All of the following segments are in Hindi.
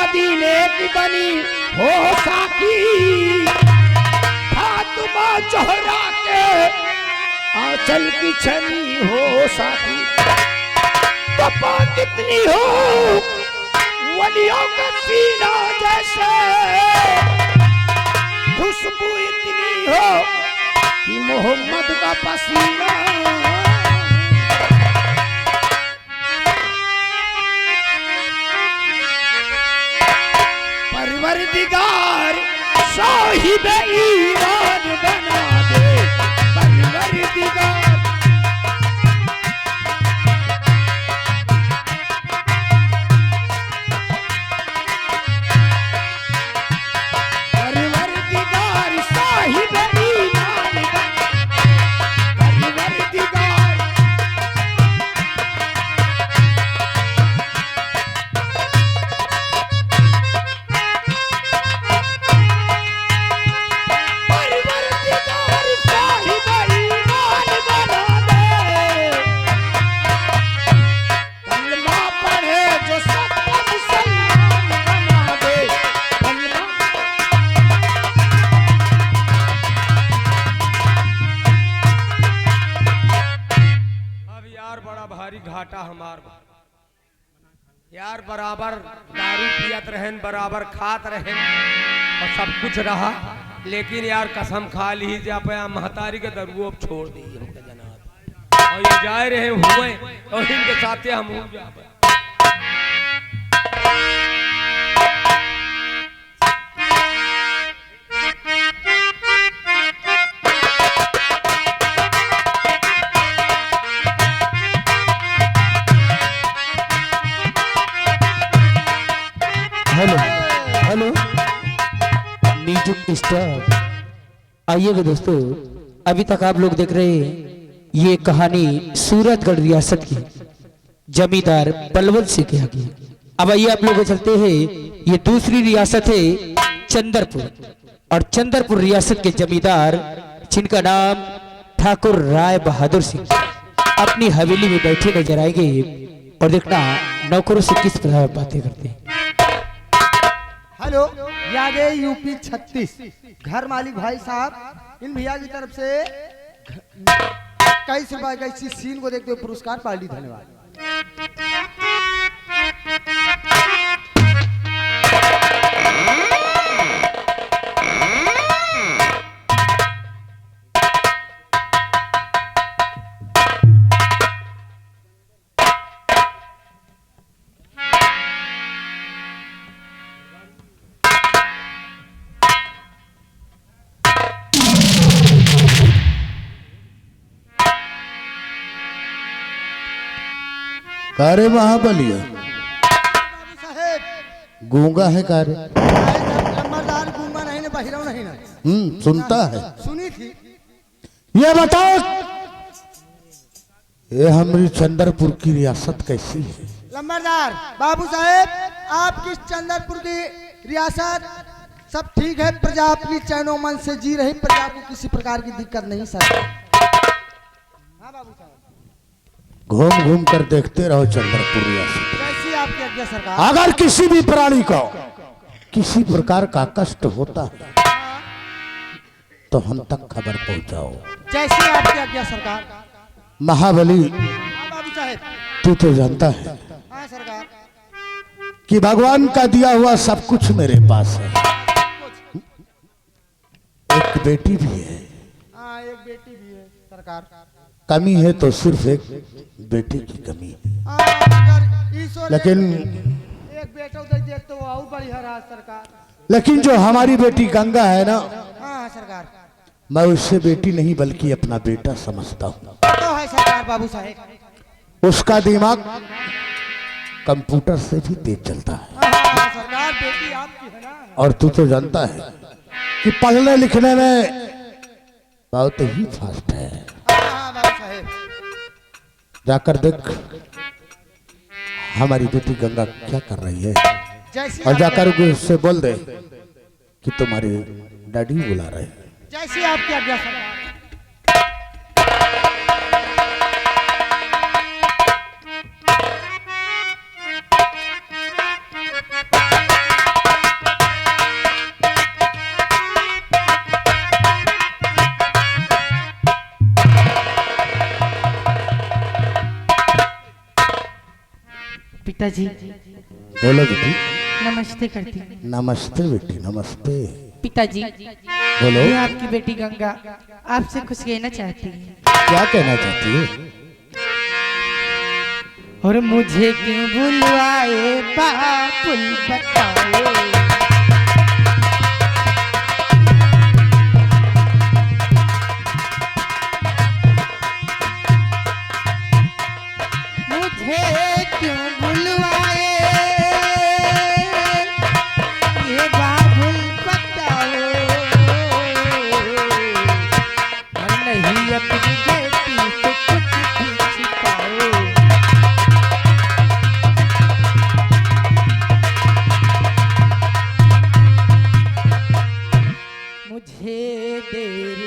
मदीने की बनी हो साकी, फातिमा ज़हरा के आंचल की छनी हो साकी। पपा कितनी हो वलियों का सीना जैसे, खुशबू इतनी हो कि मोहम्मद का पसीना। परवरदिगार साहिब ईमान बना दे, परवरदिगार। परवरदिगार साहिब ईमान बना, परवरदिगार। घाटा हमार यार, बराबर दारू पियत रहन, बराबर खात रहन और सब कुछ रहा, लेकिन यार कसम खा ली जब महतारी के दरुओ छोड़ दी जनाब, और ये जाए रहे हुए और इनके साथे हम हो जाए। Hello hello music star. आइएगा दोस्तों, अभी तक आप लोग देख रहे हैं ये कहानी सूरतगढ़ रियासत की जमींदार बलवंत सिंह की है। अब आइए आप लोग चलते हैं, ये दूसरी रियासत है चंदरपुर, और चंदरपुर रियासत के जमींदार जिनका नाम ठाकुर राय बहादुर सिंह अपनी हवेली में बैठे नजर आएंगे, और देखना नौकरों से किस प्रकार बातें करते हैं। हेलो, याद यूपी 36 घर मालिक भाई साहब, इन भैया की तरफ से 21 रुपए का इसी सीन को देखते हुए पुरस्कार पार्टी। धन्यवाद। कार्य महाबलिया गूंगा है कार्य। नंबरदार गूंगा नहीं ना, बहिरा नहीं ना। सुनता है। सुनी थी। ये बताओ, ये हमारी चंदरपुर की रियासत कैसी है? नंबरदार बाबू साहेब, आपकी चंदरपुर की रियासत सब ठीक है, प्रजा अपनी चैनो मन से जी रही, प्रजा को किसी प्रकार की दिक्कत नहीं सर। हाँ बाबू साहब, घूम घूम कर देखते रहो चंद्रपुर रियासत। कैसी आपकी आज्ञा सरकार। अगर किसी भी प्राणी को किसी प्रकार का कष्ट होता है तो हम तक खबर पहुंचाओ। जैसी आपकी आज्ञा सरकार। महाबली, हाँ बाबू साहेब। तू तो जानता है हाँ सरकार। कि भगवान का दिया हुआ सब कुछ मेरे पास है। एक बेटी भी है। हाँ, एक बेटी भी है सरकार। कमी है तो सिर्फ एक बेटी की कमी है। लेकिन एक बेटा उधर देख तो और बड़ी है सरकार। लेकिन जो हमारी बेटी गंगा है ना, हाँ सरकार, मैं उससे बेटी नहीं बल्कि अपना बेटा समझता हूँ। तो है सरकार बाबू साहेब। उसका दिमाग कंप्यूटर से भी तेज चलता है। हाँ सरकार, बेटी आपकी है ना। और तू तो जानता है कि पढ़ने लिखने में बहुत ही फास्ट है। हाँ बाबू साहेब। जाकर देख हमारी बेटी गंगा क्या कर रही है, और जाकर उससे बोल दे कि तुम्हारे डैडी बुला रहे हैं। जैसी आपकी आज्ञा सरकार। पिताजी बोलो बेटी। नमस्ते करती हूँ। नमस्ते बेटी, नमस्ते। पिताजी बोलो। ये आपकी बेटी गंगा आपसे कुछ कहना चाहती है। क्या कहना चाहती है? और मुझे क्यों बुलवाए बाबुल बताओ। मुझे क्यों बुलवाए ये बाबुल बताओ। और नहीं अपनी बेटी से कुछ भी छिपाओ। मुझे देर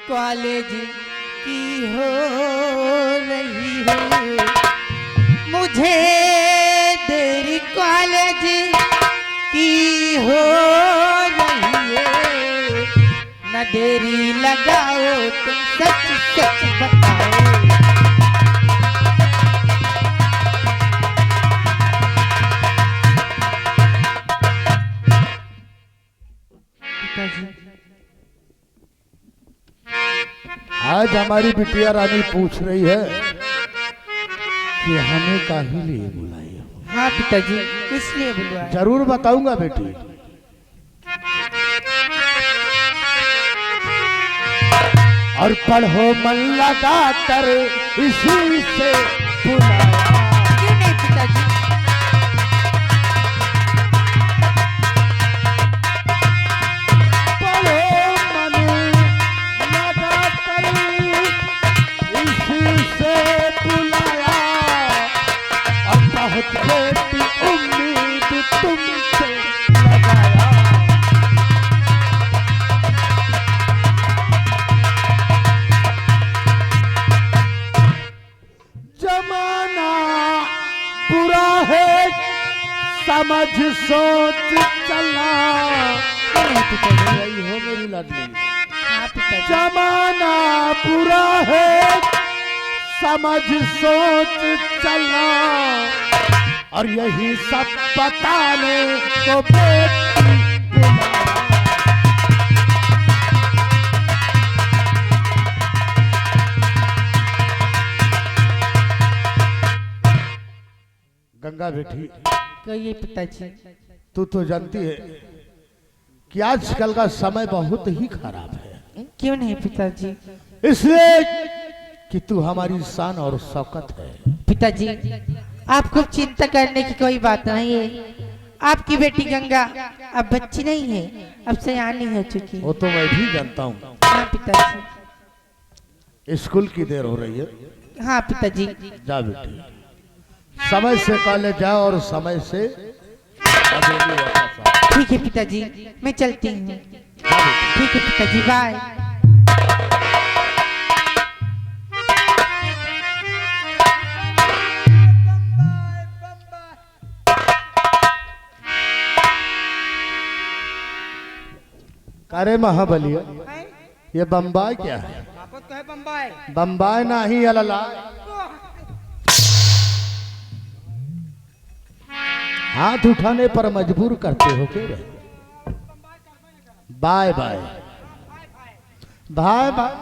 कॉलेज की हो रही है। मुझे देर कॉलेज की हो रही है। न देरी लगाओ तुम सच सच बताओ। पिताजी आज हमारी बिटिया रानी पूछ रही है कि हमें काहे लिए बुलाई हो? हाँ पिताजी इसलिए बुलवाया। जरूर बताऊंगा बेटी। और पढ़ो मन लगा कर इसी से बुलाया। क्यों नहीं पिताजी। पढ़ो मन लगा कर इसी से बुलाया। और बहुत बेटी उम्मीद तुमसे लगाया। जमाना बुरा है समझ सोच चला। क्यों नहीं पिताजी। यही हो मेरी लाडली। हाँ पिताजी। जमाना बुरा है समझ सोच चला। और यही सब बताने को बेटी बुलाया। गंगा बेटी, कहिए पिताजी। तू तो जानती है कि आजकल का समय बहुत ही खराब है। क्यों नहीं पिताजी। इसलिए कि तू हमारी शान और शौकत है। पिताजी आपको चिंता करने की कोई बात नहीं है। आपकी बेटी गंगा अब बच्ची नहीं है, अब सयानी हो चुकी है। वो तो मैं भी जानता हूँ। हाँ पिताजी। स्कूल की देर हो रही है। हाँ पिताजी। जा बेटी, समय से कॉलेज जा और समय से हवेली वापस आ। ठीक है पिताजी मैं चलती हूँ। ठीक है पिताजी बाय। अरे महाबलिया, ये बम्बई क्या है? तो है बम्बई। बम्बई नहीं अल्लाह। हाथ उठाने पर मजबूर करते हो क्यों? Bye bye bye bye.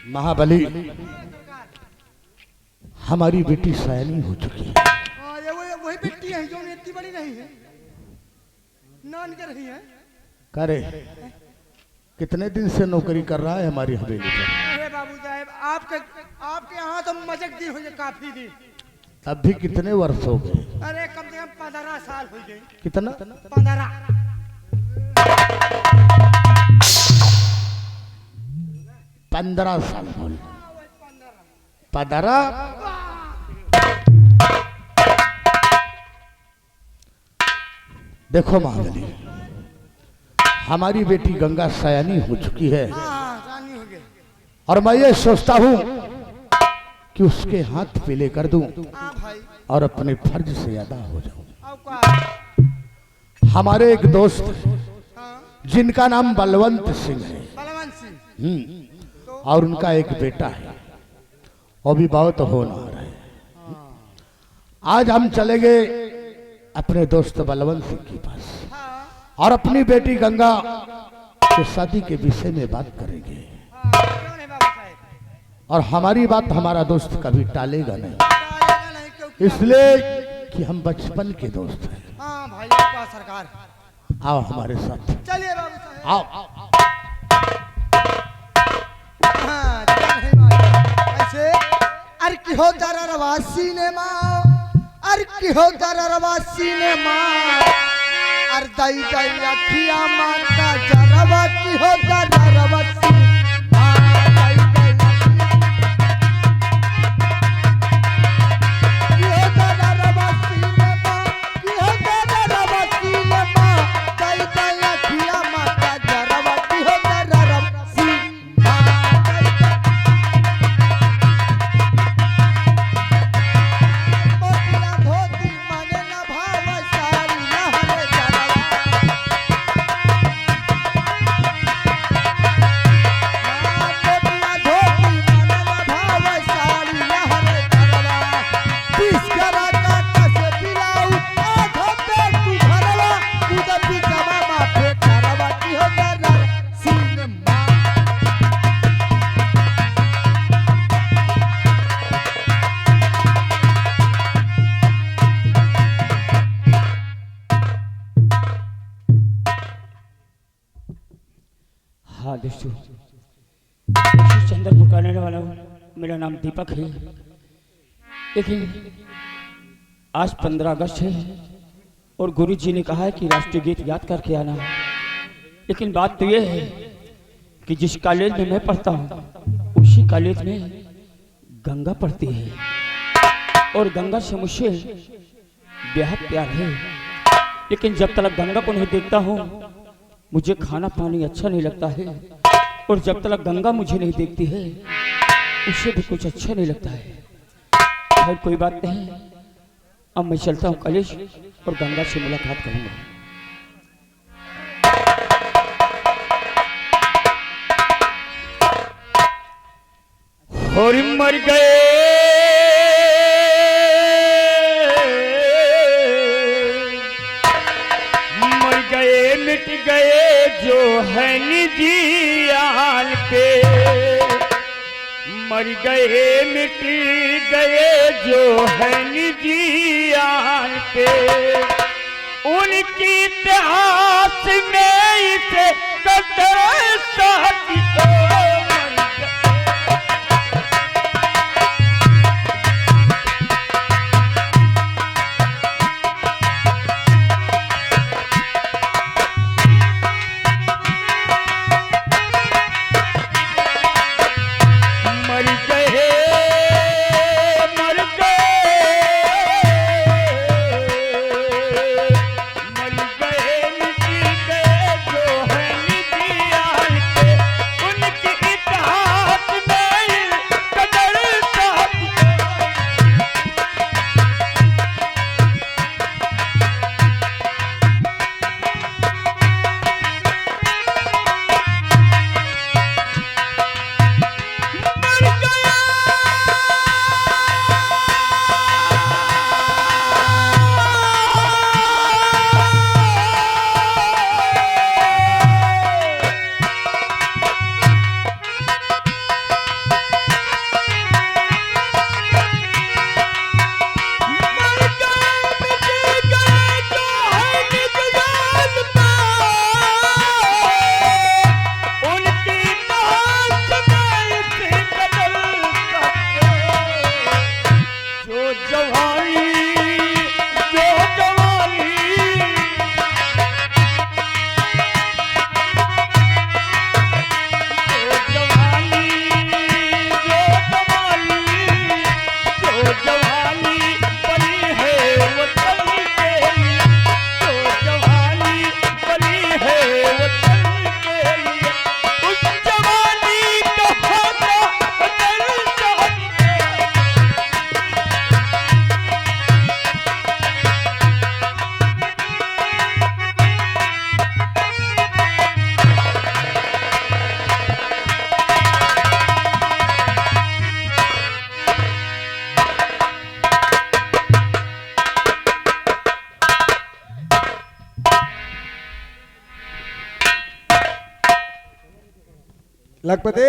Mahabali, हमारी बेटी सयानी हो चुकी है। ये वही बेटी है जो इतनी बड़ी नहीं है, नान के रही है। करे कितने दिन से नौकरी कर रहा है हमारी हवेली पर? अरे बाबू साहब आपके यहाँ तो मजक दिन हो गए, काफी दिन। तब भी कितने वर्ष हो गए? अरे कम से कम 15 साल हो गए। कितना? 15। 15 साल बोल। 15। देखो महाबली, हमारी बेटी गंगा सयानी हो चुकी है। रानी हो गए। और मैं ये सोचता हूँ कि उसके हाथ पीले कर दूं भाई और अपने फर्ज से अदा हो जाऊं। अब का हमारे एक दोस्त हैं, हाँ, जिनका नाम बलवंत सिंह है। बलवंत सिंह। और उनका एक बेटा है। अभिभावक तो हो ना रहे। आज हम चले गए अपने दोस्त बलवंत सिंह के पास और अपनी बेटी गंगा के शादी के विषय में बात करेंगे। क्यों नहीं बाबू साहेब? और हमारी बात हमारा दोस्त कभी टालेगा नहीं, टालेगा नहीं क्योंकि इसलिए कि हम बचपन के दोस्त हैं। हाँ भाइयों का सरकार। आओ हमारे साथ, चलिए बाबू साहेब। आओ। हाँ, चल है बात। ऐसे अर की हो जरा रवा सिनेमा, अर की हो जरा रवा सिनेमा, अर दई दई अखिया मां का जरवा की हो जरा रवा सिनेमा, दई दई की हो जरा रवा सिनेमा, की हो जरा रवा सिनेमा, दई दई अखिया मां का जरवा की हो जरा रवा सिनेमा, दई दई मोतिया धोती माने न भाव सारी लहरे जरवा, मोतिया धोती माने न भाव सारी लहरे जरवा, बीस करा काका से पिलाऊ आधा पेट तू भरवा, कूदा पिजामा माथे करवा की हो जरा सिनेमा। हाँ दोस्तों, मैं चंद्रपुर का रहने वाला हूँ। मेरा नाम दीपक है। लेकिन आज 15 अगस्त है और गुरु जी ने कहा है कि राष्ट्रीय गीत याद करके आना। लेकिन बात तो ये है कि जिस कॉलेज में मैं पढ़ता हूँ उसी कॉलेज में गंगा पढ़ती है और गंगा से मुझसे बेहद प्यार है। लेकिन जब तक गंगा को नहीं देखता हूँ मुझे खाना पानी अच्छा नहीं लगता है, और जब तक गंगा मुझे नहीं देखती है उससे भी कुछ अच्छा नहीं लगता है। और कोई बात नहीं, अब मैं चलता हूँ कॉलेज और गंगा से मुलाकात करूंगा। और मर गए मिट गए जो है निजियान पे, मर गए मिट गए जो है निजियान पे, उनकी इतिहास में इसे कदर साथी तो मर गए। उनकी लखपति,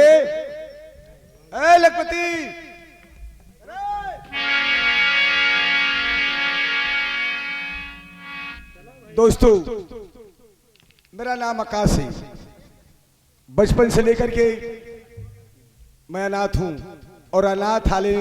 ए लखपति, दोस्तों मेरा नाम आकाश है। बचपन से लेकर के मैं अनाथ हूं और अनाथ हाले